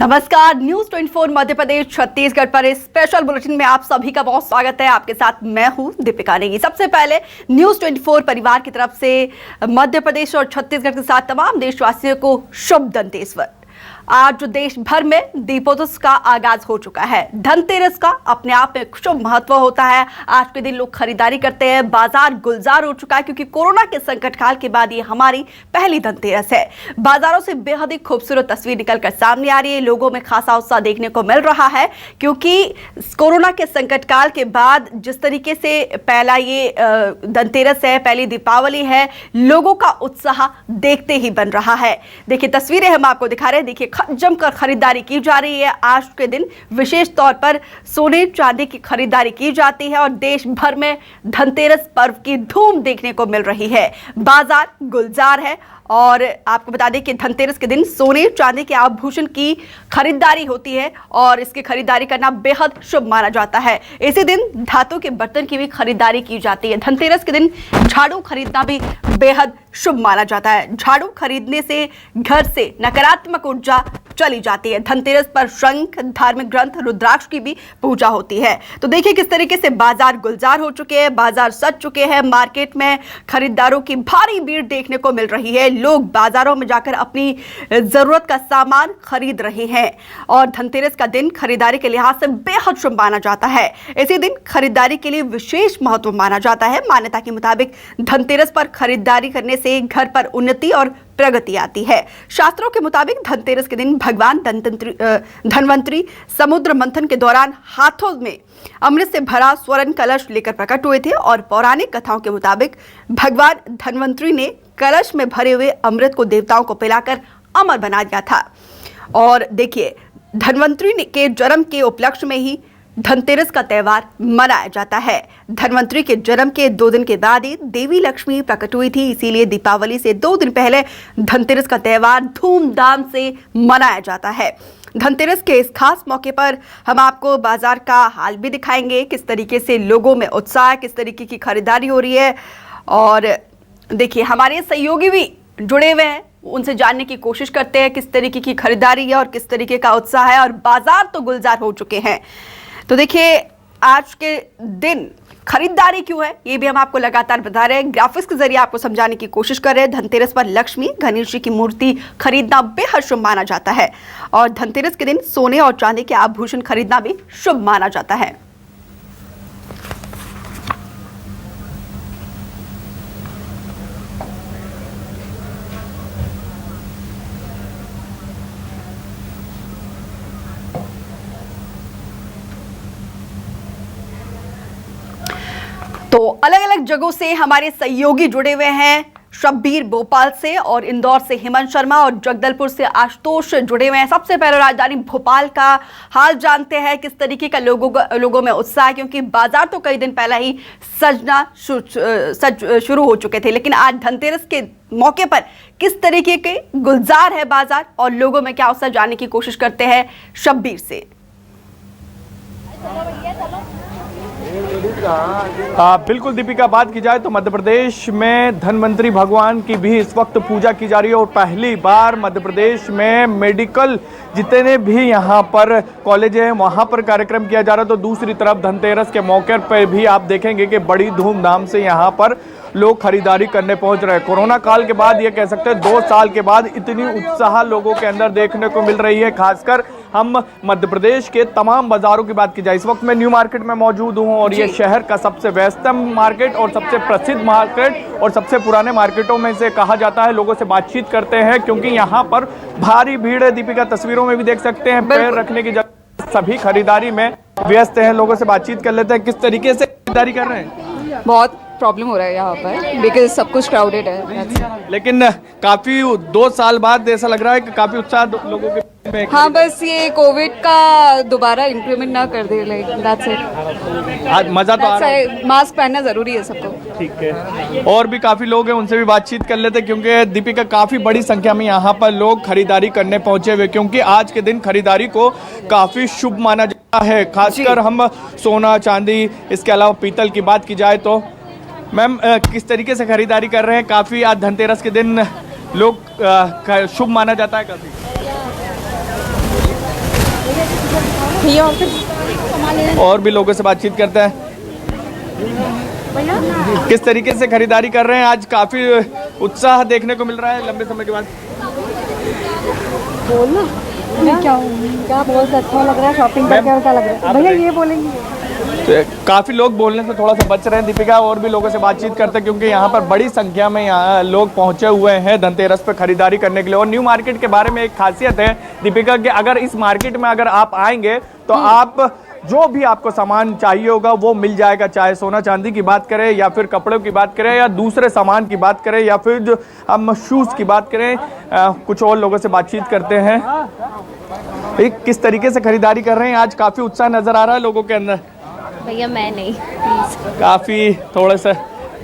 नमस्कार, न्यूज 24 मध्य प्रदेश छत्तीसगढ़ पर इस स्पेशल बुलेटिन में आप सभी का बहुत स्वागत है। आपके साथ मैं हूं दीपिका नेगी। सबसे पहले न्यूज 24 परिवार की तरफ से मध्य प्रदेश और छत्तीसगढ़ के साथ तमाम देशवासियों को शुभ धनतेरस। आज देश भर में दीपोत्सव का आगाज हो चुका है। धनतेरस का अपने आप में शुभ महत्व होता है। आज के दिन लोग खरीदारी करते हैं, बाजार गुलजार हो चुका है क्योंकि कोरोना के संकट काल के बाद ये हमारी पहली धनतेरस है। बाजारों से बेहद ही खूबसूरत तस्वीर निकलकर सामने आ रही है। लोगों में खासा उत्साह देखने को मिल रहा है क्योंकि कोरोना के संकट काल के बाद जिस तरीके से पहला ये धनतेरस है, पहली दीपावली है, लोगों का उत्साह देखते ही बन रहा है। देखिए तस्वीरें हम आपको दिखा रहे हैं। देखिए जमकर खरीदारी की जा रही है। आज के दिन विशेष तौर पर सोने चांदी की खरीदारी की जाती है और देश भर में धनतेरस पर्व की धूम देखने को मिल रही है। बाजार गुलजार है और आपको बता दें कि धनतेरस के दिन सोने चांदी के आभूषण की खरीदारी होती है और इसकी खरीदारी करना बेहद शुभ माना जाता है। इसी दिन धातु के बर्तन की भी खरीदारी की जाती है। धनतेरस के दिन झाड़ू खरीदना भी बेहद शुभ माना जाता है। झाड़ू खरीदने से घर से नकारात्मक ऊर्जा चली जाती है। धनतेरस पर शंख, धार्मिक ग्रंथ, रुद्राक्ष की भी पूजा होती है। तो देखिए किस तरीके से बाजार गुलजार हो चुके हैं, बाजार सज चुके हैं। मार्केट में खरीदारों की भारी भीड़ देखने को मिल रही है। लोग बाजारों में जाकर अपनी जरूरत का सामान खरीद रहे हैं और धनतेरस का दिन खरीदारी के लिहाज से बेहद शुभ माना जाता है। इसी दिन खरीदारी के लिए विशेष महत्व माना जाता है। मान्यता के मुताबिक धनतेरस पर खरीदारी करने से घर पर उन्नति और प्रगति आती है। शास्त्रों के मुताबिक धनतेरस के दिन भगवान धनवंतरी समुद्र मंथन के दौरान हाथों में अमृत से भरा स्वर्ण कलश लेकर प्रकट हुए थे और पौराणिक कथाओं के मुताबिक भगवान धनवंतरी ने कलश में भरे हुए अमृत को देवताओं को पिलाकर अमर बना दिया था। और देखिए धनवंतरी के जन्म के उपलक्ष्य में ही धनतेरस का त्यौहार मनाया जाता है। धनवंतरी के जन्म के 2 दिन के बाद ही देवी लक्ष्मी प्रकट हुई थी, इसीलिए दीपावली से 2 दिन पहले धनतेरस का त्यौहार धूमधाम से मनाया जाता है। धनतेरस के इस खास मौके पर हम आपको बाजार का हाल भी दिखाएंगे, किस तरीके से लोगों में उत्साह, किस तरीके की खरीदारी हो रही है। और देखिए हमारे सहयोगी भी जुड़े हुए हैं, उनसे जानने की कोशिश करते हैं किस तरीके की खरीदारी है और किस तरीके का उत्साह है। और बाजार तो गुलजार हो चुके हैं। तो देखिए आज के दिन खरीदारी क्यों है ये भी हम आपको लगातार बता रहे हैं, ग्राफिक्स के जरिए आपको समझाने की कोशिश कर रहे हैं। धनतेरस पर लक्ष्मी गणेश जी की मूर्ति खरीदना बेहद शुभ माना जाता है और धनतेरस के दिन सोने और चांदी के आभूषण खरीदना भी शुभ माना जाता है। तो अलग अलग जगहों से हमारे सहयोगी जुड़े हुए हैं। शब्बीर भोपाल से और इंदौर से हेमंत शर्मा और जगदलपुर से आशुतोष जुड़े हुए हैं। सबसे पहले राजधानी भोपाल का हाल जानते हैं, किस तरीके का लोगों में उत्साह है क्योंकि बाजार तो कई दिन पहले ही सजना शुरू हो चुके थे, लेकिन आज धनतेरस के मौके पर किस तरीके के गुलजार है बाजार और लोगों में क्या उत्साह जानने की कोशिश करते हैं शब्बीर से। बिल्कुल दीपिका, बात की जाए तो मध्य प्रदेश में धनवंतरी भगवान की भी इस वक्त पूजा की जा रही है और पहली बार मध्य प्रदेश में मेडिकल जितने भी यहाँ पर कॉलेज हैं वहाँ पर कार्यक्रम किया जा रहा है। तो दूसरी तरफ धनतेरस के मौके पर भी आप देखेंगे कि बड़ी धूमधाम से यहाँ पर लोग खरीदारी करने पहुंच रहे हैं। कोरोना काल के बाद ये कह सकते हैं 2 साल के बाद इतनी उत्साह लोगों के अंदर देखने को मिल रही है। खासकर हम मध्य प्रदेश के तमाम बाजारों की बात की जाए, इस वक्त मैं न्यू मार्केट में मौजूद हूं और ये शहर का सबसे व्यस्तम मार्केट और सबसे प्रसिद्ध मार्केट और सबसे पुराने मार्केटों में से कहा जाता है। लोगों से बातचीत करते हैं क्योंकि यहाँ पर भारी भीड़ है। दीपिका तस्वीरों में भी देख सकते हैं, पैर रखने की जगह, सभी खरीदारी में व्यस्त हैं। लोगों से बातचीत कर लेते हैं, किस तरीके से खरीदारी कर रहे हैं। बहुत प्रॉब्लम हो रहा है यहाँ पर बिकॉज सब कुछ क्राउडेड है, लेकिन काफी 2 साल बाद ऐसा लग रहा है कि काफी उत्साह लोगों के में। हाँ, बस ये कोविड का दोबारा इम्प्लीमेंट ना कर दे, लाइक दैट्स इट। आज मजा तो आ रहा है। मास्क पहनना जरूरी है सबको। ठीक है, और भी काफी लोग हैं, उनसे भी बातचीत कर लेते हैं क्योंकि दीपिका काफी बड़ी संख्या में यहाँ पर लोग खरीदारी करने पहुंचे हुए क्योंकि आज के दिन खरीदारी को काफी शुभ माना जाता है। खासकर हम सोना चांदी इसके अलावा पीतल की बात की जाए तो मैम किस तरीके से खरीदारी कर रहे हैं। काफी आज धनतेरस के दिन लोग शुभ माना जाता है काफी। और भी लोगों से बातचीत करते हैं। किस तरीके से खरीदारी कर रहे हैं? आज काफी उत्साह देखने को मिल रहा है लंबे समय के बाद। बोलना क्या बहुत अच्छा लग रहा है, शॉपिंग करके अच्छा लग रहा है भैया, ये बोलेंगे। तो काफी लोग बोलने से थोड़ा सा बच रहे हैं दीपिका, और भी लोगों से बातचीत करते हैं क्योंकि यहाँ पर बड़ी संख्या में यहाँ लोग पहुंचे हुए हैं धनतेरस पे खरीदारी करने के लिए। और न्यू मार्केट के बारे में एक खासियत है दीपिका कि अगर इस मार्केट में अगर आप आएंगे तो आप जो भी आपको सामान चाहिए होगा वो मिल जाएगा, चाहे सोना चांदी की बात करें या फिर कपड़ों की बात करें या दूसरे सामान की बात करें या फिर जो हम शूज़ की बात करें। कुछ और लोगों से बातचीत करते हैं, किस तरीके से खरीदारी कर रहे हैं। आज काफ़ी उत्साह नज़र आ रहा है लोगों के अंदर। भैया मैं नहीं, प्लीज। काफ़ी थोड़ा सा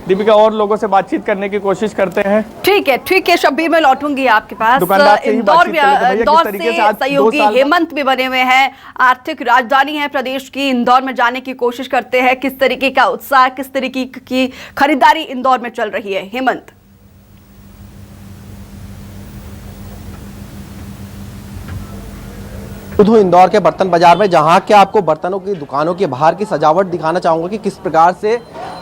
दीपिका और लोगों से बातचीत करने की कोशिश करते हैं। ठीक है शब्बीर, मैं लौटूंगी आपके पास। दुकानदार से ही इंदौर बातचीत कर लेते हैं। इंदौर किस तरीके से आज से सहयोगी 2 साल हेमंत भी बने हुए हैं, आर्थिक राजधानी है प्रदेश की। इंदौर में जाने की कोशिश करते हैं, किस तरीके का उत्साह, किस तरीके की खरीदारी इंदौर में चल रही है। हेमंत, हूँ इंदौर के बर्तन बाजार में, जहाँ के आपको बर्तनों की दुकानों के बाहर की सजावट दिखाना चाहूँगा कि किस प्रकार से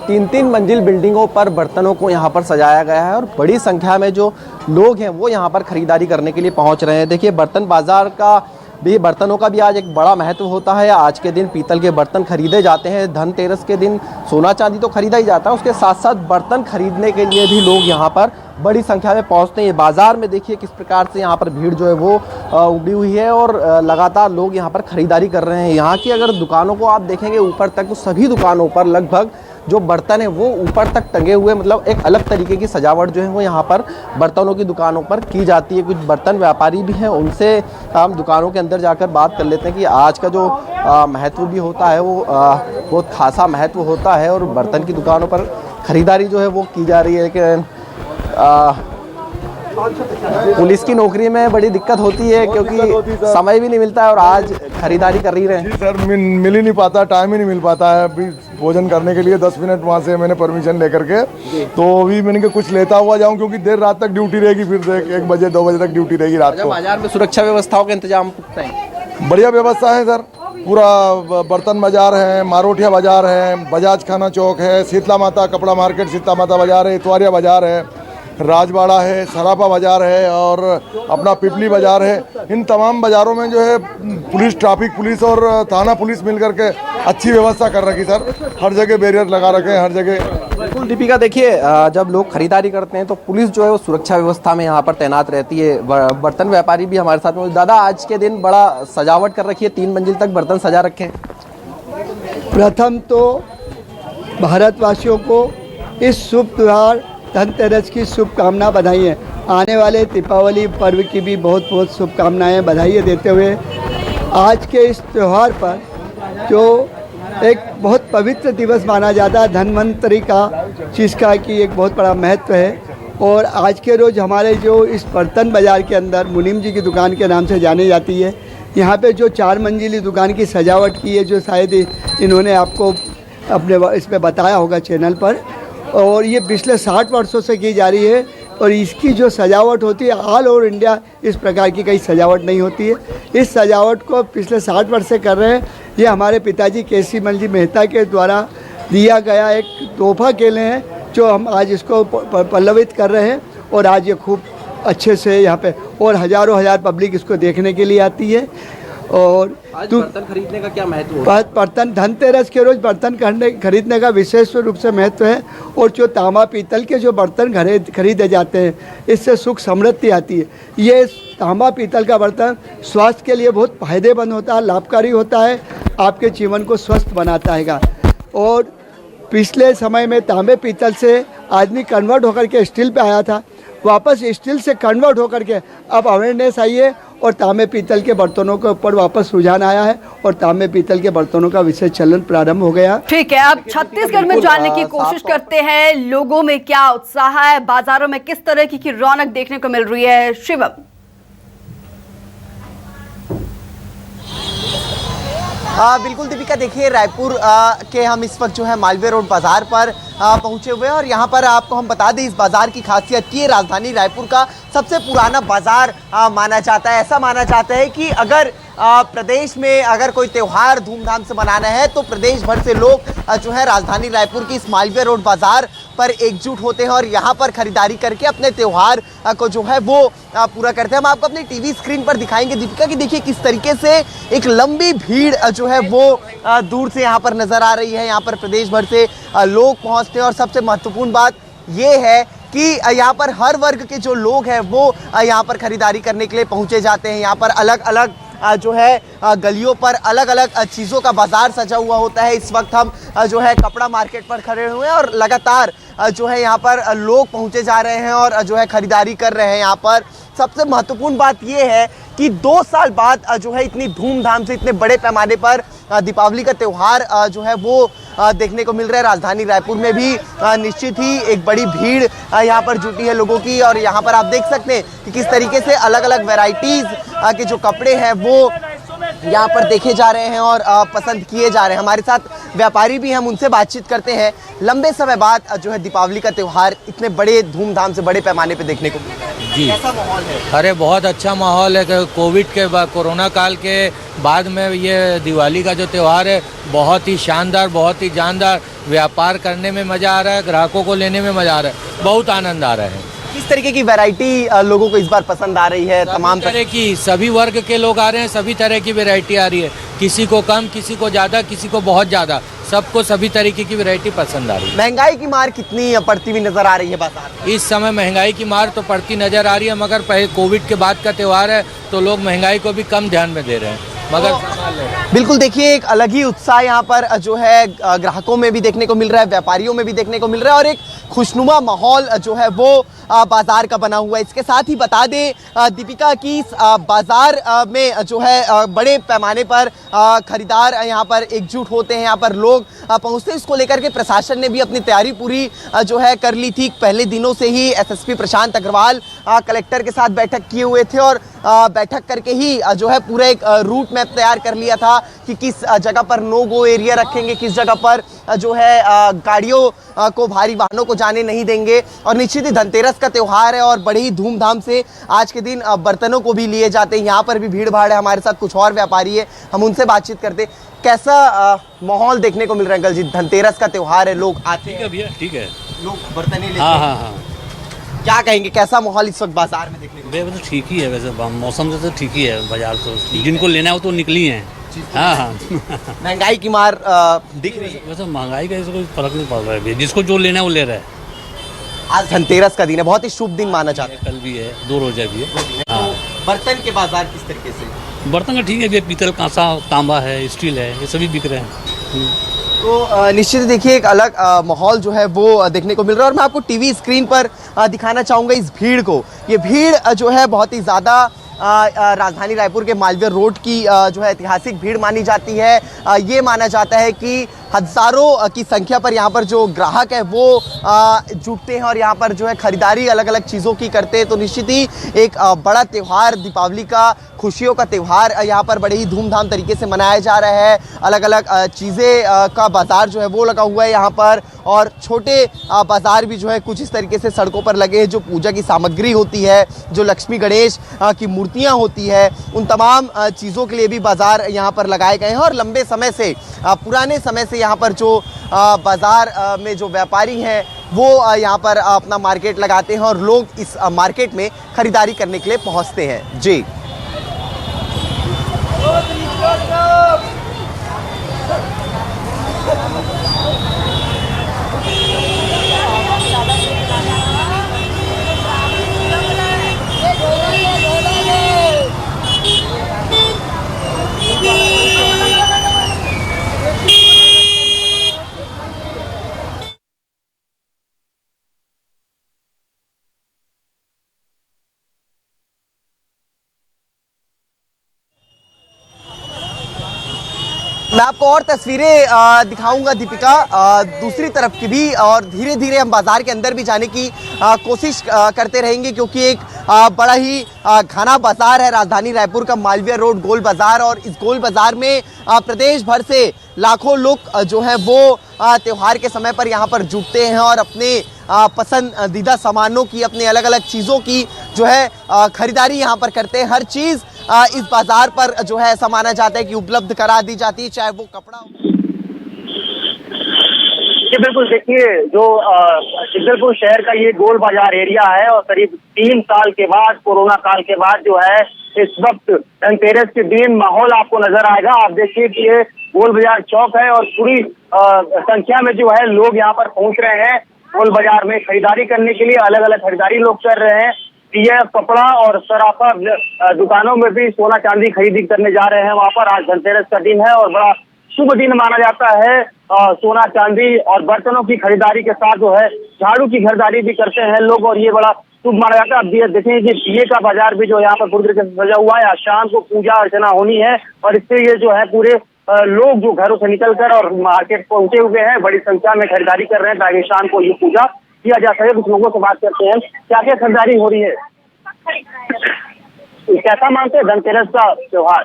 3-3 मंजिल बिल्डिंगों पर बर्तनों को यहाँ पर सजाया गया है और बड़ी संख्या में जो लोग हैं वो यहाँ पर खरीदारी करने के लिए पहुँच रहे हैं। देखिए, बर्तन बाजार का भी, बर्तनों का भी आज एक बड़ा महत्व होता है। आज के दिन पीतल के बर्तन खरीदे जाते हैं, धनतेरस के दिन सोना चांदी तो खरीदा ही जाता है, उसके साथ साथ बर्तन खरीदने के लिए भी लोग यहाँ पर बड़ी संख्या में पहुँचते हैं। बाज़ार में देखिए किस प्रकार से यहाँ पर भीड़ जो है वो उमड़ी हुई है और लगातार लोग यहाँ पर खरीदारी कर रहे हैं। यहाँ की अगर दुकानों को आप देखेंगे ऊपर तक, तो सभी दुकानों पर लगभग जो बर्तन है वो ऊपर तक टंगे हुए, मतलब एक अलग तरीके की सजावट जो है वो यहाँ पर बर्तनों की दुकानों पर की जाती है। कुछ बर्तन व्यापारी भी हैं, उनसे हम दुकानों के अंदर जाकर बात कर लेते हैं कि आज का जो महत्व भी होता है वो बहुत खासा महत्व होता है और बर्तन की दुकानों पर खरीदारी जो है वो की जा रही है। कि पुलिस की नौकरी में बड़ी दिक्कत होती है क्योंकि समय भी नहीं मिलता है और आज खरीदारी कर रही रहे। सर मिल ही नहीं पाता, टाइम ही नहीं मिल पाता है। अभी भोजन करने के लिए 10 मिनट वहाँ से मैंने परमिशन लेकर के, तो अभी मैंने कहा कुछ लेता हुआ जाऊँ क्योंकि देर रात तक ड्यूटी रहेगी, फिर 1 बजे 2 बजे तक ड्यूटी रहेगी रात को। बाजार में सुरक्षा व्यवस्थाओं के इंतजाम पुख्ता है? बढ़िया व्यवस्था है सर, पूरा बर्तन बाजार है, मारोठिया बाजार है, बजाज खाना चौक है, शीतला माता कपड़ा मार्केट शीतला माता बाजार है, इतवारिया बाजार है, राजवाड़ा है, सराफा बाजार है और अपना पिपली बाजार है। इन तमाम बाज़ारों में जो है पुलिस, ट्रैफिक पुलिस और थाना पुलिस मिल करके अच्छी व्यवस्था कर रखी सर। हर जगह बैरियर लगा रखे हैं, हर जगह। बिल्कुल दीपिका, देखिए जब लोग खरीदारी करते हैं तो पुलिस जो है वो सुरक्षा व्यवस्था में यहाँ पर तैनात रहती है। बर्तन व्यापारी भी हमारे साथ में। दादा, आज के दिन बड़ा सजावट कर रखी है, 3 मंजिल तक बर्तन सजा रखे हैं। प्रथम तो भारतवासियों को इस शुभ त्यौहार धनतेरस की शुभकामना बधाई है। आने वाले दीपावली पर्व की भी बहुत बहुत शुभकामनाएं बधाई देते हुए आज के इस त्यौहार पर जो एक बहुत पवित्र दिवस माना जाता है, धन्वंतरि का चीज़ का कि एक बहुत बड़ा महत्व है। और आज के रोज़ हमारे जो इस बर्तन बाज़ार के अंदर मुनीम जी की दुकान के नाम से जानी जाती है, यहाँ पे जो 4 मंजिली दुकान की सजावट की है, जो शायद इन्होंने आपको अपने इसमें बताया होगा चैनल पर, और ये पिछले 60 वर्षों से की जा रही है। और इसकी जो सजावट होती है, ऑल ओवर इंडिया इस प्रकार की कई सजावट नहीं होती है। इस सजावट को पिछले 60 वर्ष से कर रहे हैं। ये हमारे पिताजी केसी मलजी मेहता के द्वारा दिया गया एक तोहफा केले हैं, जो हम आज इसको पल्लवित कर रहे हैं। और आज ये खूब अच्छे से यहाँ पे और हज़ारों हज़ार पब्लिक इसको देखने के लिए आती है। और आज बर्तन खरीदने का क्या महत्व है? बर्तन धनतेरस के रोज़ बर्तन खरीदने का विशेष रूप से महत्व है। और जो तांबा पीतल के जो बर्तन खरीदे जाते हैं, इससे सुख समृद्धि आती है। ये तांबा पीतल का बर्तन स्वास्थ्य के लिए बहुत फायदेमंद होता है, लाभकारी होता है, आपके जीवन को स्वस्थ बनाता है। और पिछले समय में तांबे पीतल से आदमी कन्वर्ट होकर के स्टील पे आया था, वापस स्टील से कन्वर्ट होकर के अब अवेयरनेस आई है और तांबे पीतल के बर्तनों के ऊपर वापस रुझान आया है और तांबे पीतल के बर्तनों का विशेष चलन प्रारंभ हो गया। ठीक है, अब छत्तीसगढ़ में जानने की कोशिश करते हैं, लोगों में क्या उत्साह है, बाजारों में किस तरह की रौनक देखने को मिल रही है। शिवम। बिल्कुल दीपिका, देखिए रायपुर के हम इस वक्त जो है मालवीय रोड बाज़ार पर पहुंचे हुए हैं और यहाँ पर आपको हम बता दें इस बाज़ार की खासियत की राजधानी रायपुर का सबसे पुराना बाज़ार माना जाता है। ऐसा माना जाता है कि अगर प्रदेश में अगर कोई त्यौहार धूमधाम से मनाना है तो प्रदेश भर से लोग जो है राजधानी रायपुर की इस मालवीय रोड बाजार पर एकजुट होते हैं और यहाँ पर खरीदारी करके अपने त्यौहार को जो है वो पूरा करते हैं। हम आपको अपनी टीवी स्क्रीन पर दिखाएंगे दीपिका कि देखिए किस तरीके से एक लंबी भीड़ जो है वो दूर से यहाँ पर नजर आ रही है। यहाँ पर प्रदेश भर से लोग पहुँचते हैं और सबसे महत्वपूर्ण बात ये है कि यहाँ पर हर वर्ग के जो लोग हैं वो यहाँ पर खरीदारी करने के लिए पहुँचे जाते हैं। यहाँ पर अलग अलग जो है गलियों पर अलग अलग चीज़ों का बाजार सजा हुआ होता है। इस वक्त हम जो है कपड़ा मार्केट पर खड़े हुए हैं और लगातार जो है यहाँ पर लोग पहुँचे जा रहे हैं और जो है खरीदारी कर रहे हैं। यहाँ पर सबसे महत्वपूर्ण बात ये है कि 2 साल बाद जो है इतनी धूमधाम से इतने बड़े पैमाने पर दीपावली का त्यौहार जो है वो देखने को मिल रहा है। राजधानी रायपुर में भी निश्चित ही एक बड़ी भीड़ यहाँ पर जुटी है लोगों की और यहाँ पर आप देख सकते हैं कि किस तरीके से अलग अलग वैरायटीज़ के जो कपड़े हैं वो यहाँ पर देखे जा रहे हैं और पसंद किए जा रहे हैं। हमारे साथ व्यापारी भी हम उनसे बातचीत करते हैं। लंबे समय बाद जो है दीपावली का त्यौहार इतने बड़े धूमधाम से बड़े पैमाने पे देखने को मिल रहा है। जी, कैसा माहौल है? अरे बहुत अच्छा माहौल है। कोविड के बाद, कोरोना काल के बाद में ये दिवाली का जो त्यौहार है बहुत ही शानदार, बहुत ही जानदार। व्यापार करने में मज़ा आ रहा है, ग्राहकों को लेने में मज़ा आ रहा है, बहुत आनंद आ रहा है। किस तरीके की वैरायटी लोगों को इस बार पसंद आ रही है? तमाम तरह की, सभी वर्ग के लोग आ रहे हैं, सभी तरह की वैरायटी आ रही है। किसी को कम, किसी को ज़्यादा, किसी को बहुत ज़्यादा, सबको सभी तरीके की वैरायटी पसंद आ रही है। महंगाई की मार कितनी पड़ती हुई नजर आ रही है बाजार में? इस समय महंगाई की मार तो पड़ती नजर आ रही है, मगर पहले कोविड के बाद का त्यौहार है तो लोग महंगाई को भी कम ध्यान में दे रहे हैं, मगर बिल्कुल देखिए एक अलग ही उत्साह यहाँ पर जो है ग्राहकों में भी देखने को मिल रहा है, व्यापारियों में भी देखने को मिल रहा है और एक खुशनुमा माहौल जो है वो बाजार का बना हुआ है। इसके साथ ही बता दें दीपिका की बाजार में जो है बड़े पैमाने पर खरीदार यहाँ पर एकजुट होते हैं, यहाँ पर लोग पहुँचते हैं। इसको लेकर के प्रशासन ने भी अपनी तैयारी पूरी जो है कर ली थी। पहले दिनों से ही एसएसपी प्रशांत अग्रवाल कलेक्टर के साथ बैठक किए हुए थे और बैठक करके ही जो है पूरा एक रूट मैप तैयार कर लिया था कि किस जगह पर नो गो एरिया रखेंगे, किस जगह पर जो है गाड़ियों को, भारी वाहनों को जाने नहीं देंगे। और निश्चित ही धनतेरस का त्यौहार है और बड़े ही धूमधाम से आज के दिन बर्तनों को भी लिए जाते हैं। यहाँ पर भी भीड़ भाड़ है। हमारे साथ कुछ और व्यापारी है, हम उनसे बातचीत करते। कैसा माहौल देखने को मिल रहा है अंकल जी? धनतेरस का त्यौहार है, लोग आते हैं भैया, ठीक है, लोग बर्तनें लेते हैं। हाँ। क्या कहेंगे, कैसा माहौल इस वक्त बाजार में देखने को? वैसे ठीक ही है, वैसे मौसम से तो ठीक ही है। बाजार तो जिनको लेना है वो तो निकली हैं। हाँ। महंगाई की मार दिख रही है। वैसे महंगाई का कोई फर्क नहीं पड़ रहा है, जिसको जो लेना है वो ले रहा है। आज धनतेरस का दिन है, बहुत ही शुभ दिन माना जाता है। कल भी है, 2 रोजा भी है। तो बर्तन के बाजार किस तरीके से? बर्तन का ठीक है, पीतल, कांसा, तांबा है, स्टील है, ये सभी बिक रहे हैं। तो निश्चित देखिए एक अलग माहौल जो है वो देखने को मिल रहा है और मैं आपको टीवी स्क्रीन पर दिखाना चाहूँगा इस भीड़ को। ये भीड़ जो है बहुत ही ज़्यादा राजधानी रायपुर के मालवीय रोड की जो है ऐतिहासिक भीड़ मानी जाती है। ये माना जाता है कि हज़ारों की संख्या पर यहाँ पर जो ग्राहक है वो जुटते हैं और यहाँ पर जो है खरीदारी अलग अलग चीज़ों की करते हैं। तो निश्चित ही एक बड़ा त्यौहार, दीपावली का, खुशियों का त्यौहार यहाँ पर बड़े ही धूमधाम तरीके से मनाया जा रहा है। अलग अलग चीज़ें का बाज़ार जो है वो लगा हुआ है यहाँ पर और छोटे बाज़ार भी जो है कुछ इस तरीके से सड़कों पर लगे हैं। जो पूजा की सामग्री होती है, जो लक्ष्मी गणेश की मूर्तियाँ होती है, उन तमाम चीज़ों के लिए भी बाज़ार यहाँ पर लगाए गए हैं। और लंबे समय से, पुराने समय से यहाँ पर जो बाज़ार में जो व्यापारी हैं वो यहाँ पर अपना मार्केट लगाते हैं और लोग इस मार्केट में खरीदारी करने के लिए पहुँचते हैं। जी मैं आपको और तस्वीरें दिखाऊंगा दीपिका दूसरी तरफ की भी, और धीरे धीरे हम बाजार के अंदर भी जाने की कोशिश करते रहेंगे क्योंकि एक बड़ा ही घना बाजार है राजधानी रायपुर का मालवीय रोड गोल बाजार। और इस गोल बाजार में प्रदेश भर से लाखों लोग जो हैं वो त्यौहार के समय पर यहाँ पर जुटते हैं और अपने पसंदीदा सामानों की, अपने अलग अलग चीज़ों की जो है खरीदारी यहाँ पर करते हैं। हर चीज़ इस बाजार पर जो है ऐसा माना जाता है कि उपलब्ध करा दी जाती है, चाहे वो कपड़ा। बिल्कुल, देखिए जो जगदलपुर शहर का ये गोल बाजार एरिया है और करीब 3 साल के बाद, कोरोना काल के बाद जो है इस वक्त धनतेरस के दिन माहौल आपको नजर आएगा। आप देखिए कि ये गोल बाजार चौक है और पूरी संख्या में जो है लोग यहाँ पर पहुंच रहे हैं गोल बाजार में खरीदारी करने के लिए। अलग अलग खरीदारी लोग कर रहे हैं। ये कपड़ा और सराफा दुकानों में भी सोना चांदी खरीदी करने जा रहे हैं वहाँ पर। आज धनतेरस का दिन है और बड़ा शुभ दिन माना जाता है। सोना चांदी और बर्तनों की खरीदारी के साथ जो है झाड़ू की खरीदारी भी करते हैं लोग और ये बड़ा शुभ माना जाता है। अब देखें कि दिए का बाजार भी जो यहाँ पर पूरी तरीके से सजा हुआ है। आज शाम को पूजा अर्चना होनी है और इससे ये जो है पूरे लोग जो घरों से निकलकर और मार्केट पहुंचे हुए हैं, बड़ी संख्या में खरीदारी कर रहे हैं ताकि शाम को ये पूजा किया जा सके। कुछ लोगों से बात करते हैं, क्या क्या खरीदारी हो रही है, कैसा मानते हैं धनतेरस का त्योहार?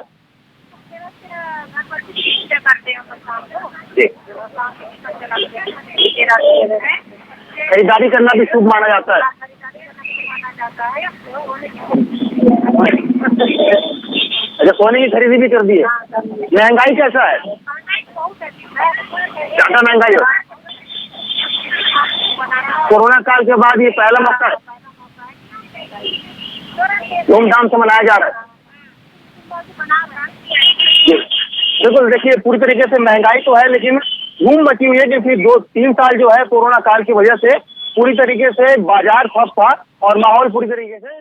खरीदारी करना भी शुभ माना जाता है। अच्छा, सोने की खरीदी भी कर दी है। महंगाई कैसा है? ज्यादा महंगाई हो? कोरोना काल के बाद ये पहला मौका है, धूमधाम से मनाया जा रहा है। बिल्कुल, देखिए पूरी तरीके से महंगाई तो है लेकिन धूम मची हुई है क्योंकि 2-3 साल जो है कोरोना काल की वजह से पूरी तरीके से बाजार ठप था और माहौल पूरी तरीके से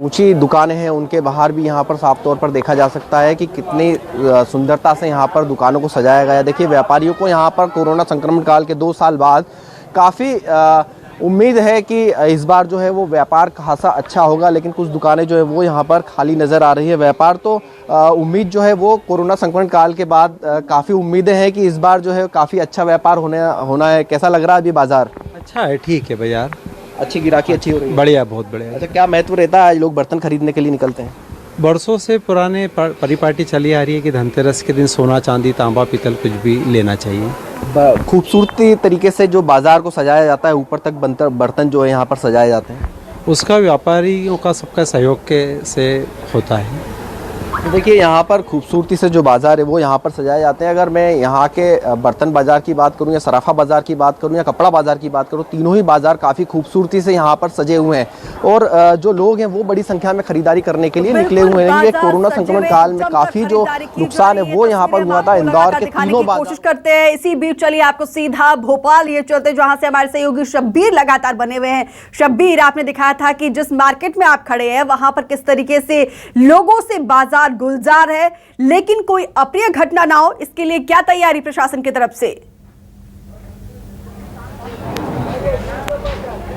ऊंची दुकानें हैं, उनके बाहर भी यहाँ पर साफ तौर पर देखा जा सकता है कि कितनी सुंदरता से यहाँ पर दुकानों को सजाया गया है। देखिए, व्यापारियों को यहाँ पर कोरोना संक्रमण काल के 2 साल बाद काफ़ी उम्मीद है कि इस बार जो है वो व्यापार खासा अच्छा होगा, लेकिन कुछ दुकानें जो है वो यहाँ पर खाली नज़र आ रही है। व्यापार तो उम्मीद जो है वो कोरोना संक्रमण काल के बाद काफ़ी उम्मीदें हैं कि इस बार जो है काफ़ी अच्छा व्यापार होना है। कैसा लग रहा है अभी बाजार? अच्छा है, ठीक है बाजार, अच्छी गिराकी अच्छी हो रही है, बढ़िया, बहुत बढ़िया। अच्छा, क्या महत्व रहता है आज लोग बर्तन खरीदने के लिए निकलते हैं? बरसों से पुराने परिपाटी चली आ रही है कि धनतेरस के दिन सोना चांदी तांबा पीतल कुछ भी लेना चाहिए। खूबसूरती तरीके से जो बाजार को सजाया जाता है, ऊपर तक बर्तन जो है यहाँ पर सजाए जाते हैं, उसका व्यापारियों का सबका सहयोग से होता है। तो देखिए, यहाँ पर खूबसूरती से जो बाज़ार है वो यहाँ पर सजाए जाते हैं। अगर मैं यहाँ के बर्तन बाज़ार की बात करूँ या सराफा बाज़ार की बात करूँ या कपड़ा बाज़ार की बात करूँ, तीनों ही बाज़ार काफ़ी खूबसूरती से यहाँ पर सजे हुए हैं और जो लोग हैं वो बड़ी संख्या में खरीदारी करने के लिए निकले हुए हैं। ये कोरोना संक्रमण काल में काफ़ी जो नुकसान है वो यहाँ पर हुआ था। इंदौर के तीनों कोशिश करते हैं। इसी बीच चलिए आपको सीधा भोपाल ये चलते जहाँ से हमारे सहयोगी शब्बीर लगातार बने हुए हैं। शब्बीर, आपने दिखाया था कि जिस मार्केट में आप खड़े हैं वहां पर किस तरीके से लोगों से बाजार गुलजार है, लेकिन कोई अप्रिय घटना ना हो इसके लिए क्या तैयारी प्रशासन की तरफ से?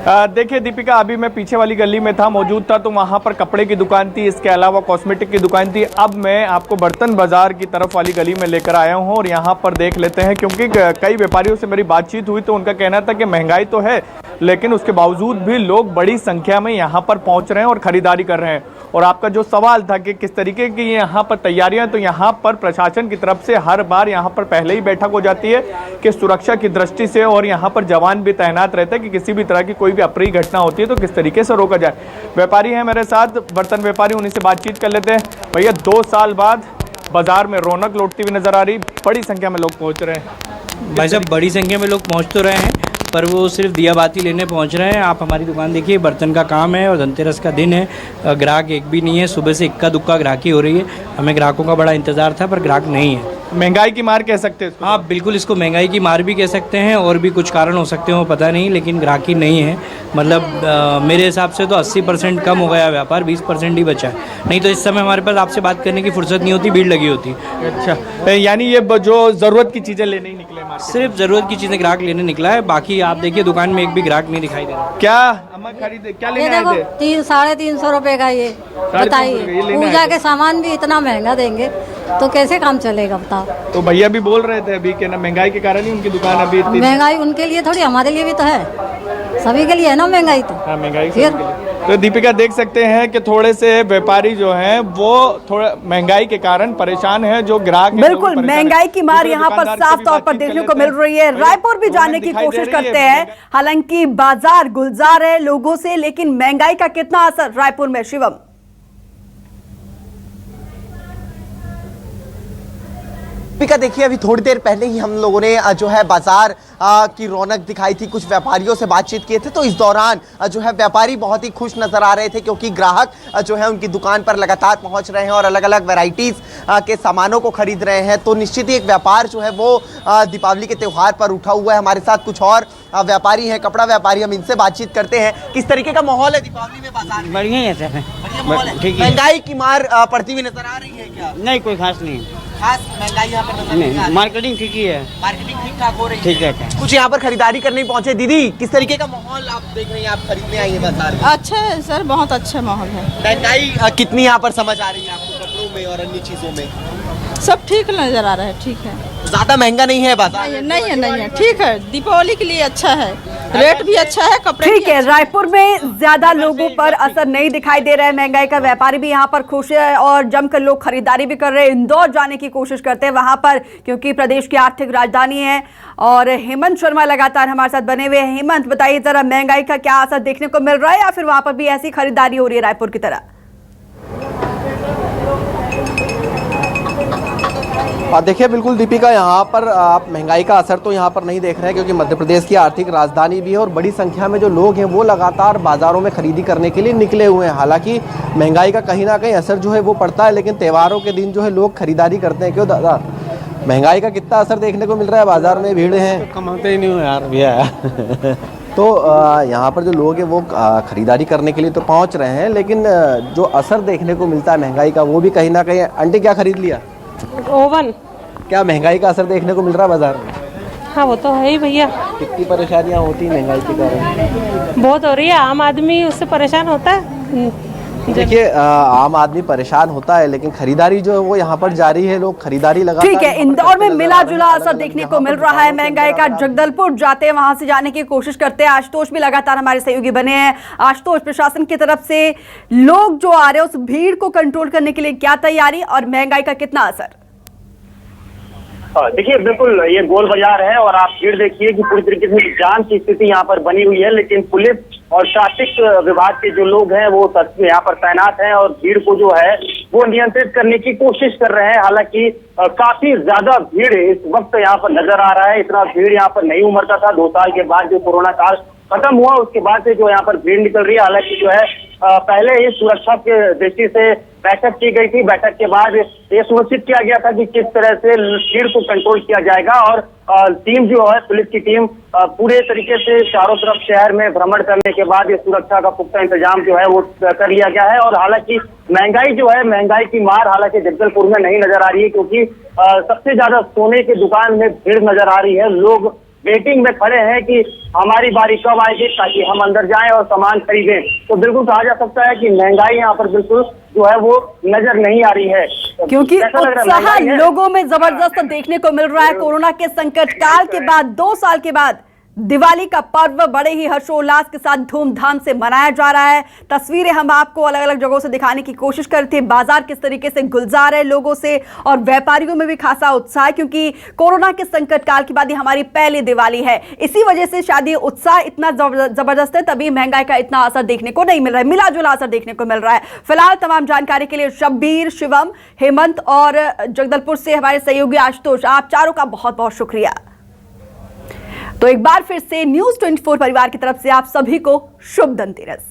देखिए दीपिका, अभी मैं पीछे वाली गली में मौजूद था तो वहाँ पर कपड़े की दुकान थी, इसके अलावा कॉस्मेटिक की दुकान थी। अब मैं आपको बर्तन बाजार की तरफ वाली गली में लेकर आया हूँ और यहाँ पर देख लेते हैं, क्योंकि कई व्यापारियों से मेरी बातचीत हुई तो उनका कहना था कि महंगाई तो है लेकिन उसके बावजूद भी लोग बड़ी संख्या में यहाँ पर पहुँच रहे हैं और ख़रीदारी कर रहे हैं। और आपका जो सवाल था कि किस तरीके की यहाँ पर तैयारियां, तो यहाँ पर प्रशासन की तरफ से हर बार यहाँ पर पहले ही बैठक हो जाती है कि सुरक्षा की दृष्टि से, और यहाँ पर जवान भी तैनात रहते हैं कि किसी भी तरह की कोई भी अप्रिय घटना होती है तो किस तरीके से रोका जाए। व्यापारी हैं मेरे साथ, बर्तन व्यापारी, उन्हीं से बातचीत कर लेते हैं। भैया, 2 साल बाद बाजार में रौनक लौटती हुई नजर आ रही, बड़ी संख्या में लोग पहुँच रहे हैं। भाई साहब, बड़ी संख्या में लोग पहुँच तो रहे हैं पर वो सिर्फ दिया बाती लेने पहुंच रहे हैं। आप हमारी दुकान देखिए, बर्तन का काम है और धनतेरस का दिन है, ग्राहक एक भी नहीं है। सुबह से इक्का दुक्का ग्राहकी हो रही है। हमें ग्राहकों का बड़ा इंतजार था पर ग्राहक नहीं है। महंगाई की मार कह सकते हैं इसको? हाँ बिल्कुल, इसको महंगाई की मार भी कह सकते हैं और भी कुछ कारण हो सकते हैं वो पता नहीं, लेकिन ग्राहकी नहीं है। मतलब मेरे हिसाब से तो 80% कम हो गया व्यापार, 20% ही बचा है। नहीं तो इस समय हमारे पास आपसे बात करने की फुर्सत नहीं होती, भीड़ लगी होती। अच्छा, यानी ये जो ज़रूरत की चीज़ें लेने ही निकले मार्केट? सिर्फ ज़रूरत की चीज़ें ग्राहक लेने निकला है, बाकी आप देखिए दुकान में एक भी ग्राहक नहीं दिखाई दे रहा। क्या अम्मा खरीदे, क्या लेने आए थे? 300-350 रुपए का ये बताइए, पूजा के सामान भी इतना महंगा देंगे तो कैसे काम चलेगा बताओ। तो भैया भी बोल रहे थे अभी कि ना महंगाई के कारण ही उनकी दुकान अभी महंगाई उनके लिए थोड़ी, हमारे लिए भी तो है, सभी के लिए है ना महंगाई। तो हाँ, महंगाई फिर तो दीपिका देख सकते हैं कि थोड़े से व्यापारी जो हैं वो थोड़ा महंगाई के कारण परेशान हैं, जो ग्राहक हैं, बिल्कुल महंगाई की मार यहाँ पर साफ तौर पर देखने को मिल रही है। रायपुर भी जाने की कोशिश करते हैं, हालांकि बाजार गुलजार है लोगों से, लेकिन महंगाई का कितना असर रायपुर में? शिवम, दीपिका देखिए, अभी थोड़ी देर पहले ही हम लोगों ने जो है बाजार की रौनक दिखाई थी, कुछ व्यापारियों से बातचीत किए थे, तो इस दौरान जो है व्यापारी बहुत ही खुश नजर आ रहे थे, क्योंकि ग्राहक जो है उनकी दुकान पर लगातार पहुंच रहे हैं और अलग अलग वैरायटीज के सामानों को खरीद रहे हैं। तो निश्चित ही एक व्यापार जो है वो दीपावली के त्यौहार पर उठा हुआ है। हमारे साथ कुछ और व्यापारी हैं, कपड़ा व्यापारी, हम इनसे बातचीत करते हैं। किस तरीके का माहौल है दीपावली में बाजार में? बढ़िया है सर, महंगाई की मार पड़ती हुई नजर आ रही है क्या? नहीं, कोई खास नहीं, खास महंगाई यहाँ पर नजर नहीं आ रही। मार्केटिंग ठीक ही है, मार्केटिंग ठीक ठाक हो रही है। ठीक है। कुछ यहाँ पर खरीदारी करने पहुंचे। दीदी, किस तरीके का माहौल आप देख रही हैं? आप खरीदने आई है बाजार में? अच्छा है सर, बहुत अच्छा माहौल है। महंगाई कितनी यहाँ पर समझ आ रही है आपको कपड़ों में और अन्य चीजों में? सब ठीक नजर आ रहा है, ठीक है, ज्यादा महंगा नहीं है बाजार? नहीं है, ठीक है, दीपावली के लिए अच्छा है, रेट भी अच्छा है, कपड़े ठीक है। रायपुर में ज्यादा लोगों पर असर नहीं दिखाई दे रहा है महंगाई का, व्यापारी भी यहाँ पर खुश है और जमकर लोग खरीदारी भी कर रहे हैं। इंदौर जाने की कोशिश करते हैं वहां पर, क्योंकि प्रदेश की आर्थिक राजधानी है। और हेमंत शर्मा लगातार हमारे साथ बने हुए हैं। हेमंत, बताइए जरा, महंगाई का क्या असर देखने को मिल रहा है, या फिर वहां पर भी ऐसी खरीदारी हो रही है रायपुर की तरह? देखिए बिल्कुल दीपिका, यहाँ पर आप महंगाई का असर तो यहाँ पर नहीं देख रहे हैं, क्योंकि मध्य प्रदेश की आर्थिक राजधानी भी है और बड़ी संख्या में जो लोग हैं वो लगातार बाज़ारों में खरीदी करने के लिए निकले हुए हैं। हालांकि महंगाई का कहीं ना कहीं असर जो है वो पड़ता है, लेकिन त्योहारों के दिन जो है लोग खरीदारी करते हैं। क्यों दादा, महंगाई का कितना असर देखने को मिल रहा है? बाजार में भीड़ है, कमाते ही नहीं हो यार भैया। तो यहाँ पर जो लोग हैं वो खरीदारी करने के लिए तो पहुँच रहे हैं, लेकिन जो असर देखने को मिलता है महंगाई का वो भी कहीं ना कहीं। आंटी, क्या खरीद लिया? ओवन। क्या महंगाई का असर देखने को मिल रहा है बाजार में? हाँ, वो तो है ही भैया। कितनी परेशानियाँ होती हैं महंगाई के कारण? बहुत हो रही है, आम आदमी उससे परेशान होता है। देखिए, आम आदमी परेशान होता है, लेकिन खरीदारी जो है वो यहाँ पर जारी है, लोग खरीदारी लगातार। ठीक है, इंदौर में मिला जुला असर देखने को मिल रहा है महंगाई का। जगदलपुर जाते हैं, वहां से जाने की कोशिश करते हैं। आशुतोष भी लगातार हमारे सहयोगी बने हैं। आशुतोष, प्रशासन की तरफ से लोग जो आ रहे हैं उस भीड़ को कंट्रोल करने के लिए क्या तैयारी और महंगाई का कितना असर? देखिए, बिल्कुल ये गोल बाजार है और आप भीड़ देखिए कि पूरी तरीके से जाम की स्थिति यहाँ पर बनी हुई है, लेकिन पुलिस और ट्रैफिक विभाग के जो लोग हैं वो यहाँ पर तैनात हैं और भीड़ को जो है वो नियंत्रित करने की कोशिश कर रहे हैं। हालांकि काफी ज्यादा भीड़ इस वक्त यहाँ पर नजर आ रहा है। इतना भीड़ यहाँ पर नहीं उमड़ता था। 2 साल के बाद जो कोरोना काल खत्म हुआ उसके बाद से जो यहाँ पर भीड़ निकल रही है। हालांकि जो है पहले ही सुरक्षा के दृष्टि से बैठक की गई थी। बैठक के बाद ये सुनिश्चित किया गया था कि किस तरह से भीड़ को कंट्रोल किया जाएगा और टीम जो है, पुलिस की टीम पूरे तरीके से चारों तरफ शहर में भ्रमण करने के बाद ये सुरक्षा का पुख्ता इंतजाम जो है वो कर लिया गया है। और हालांकि महंगाई जो है, महंगाई की मार हालांकि जगदलपुर में नहीं नजर आ रही है, क्योंकि सबसे ज्यादा सोने की दुकान में भीड़ नजर आ रही है। लोग वेटिंग में खड़े हैं कि हमारी बारी कब आएगी ताकि हम अंदर जाएं और सामान खरीदें। तो बिल्कुल कहा जा सकता है कि महंगाई यहाँ पर बिल्कुल जो है वो नजर नहीं आ रही है, क्योंकि उत्साह लोगों में जबरदस्त देखने को मिल रहा है। कोरोना के संकट काल के बाद 2 साल के बाद दिवाली का पर्व बड़े ही हर्षोल्लास के साथ धूमधाम से मनाया जा रहा है। तस्वीरें हम आपको अलग अलग जगहों से दिखाने की कोशिश कर रहे थे। बाजार किस तरीके से गुलजार है लोगों से, और व्यापारियों में भी खासा उत्साह, क्योंकि कोरोना के संकट काल के बाद ये हमारी पहली दिवाली है। इसी वजह से शायद ये उत्साह इतना जबरदस्त है, तभी महंगाई का इतना असर देखने को नहीं मिल रहा है, मिला जुला असर देखने को मिल रहा है। फिलहाल तमाम जानकारी के लिए शब्बीर, शिवम, हेमंत और जगदलपुर से हमारे सहयोगी आशुतोष, आप चारों का बहुत बहुत शुक्रिया। तो एक बार फिर से न्यूज़ 24 परिवार की तरफ से आप सभी को शुभ धनतेरस।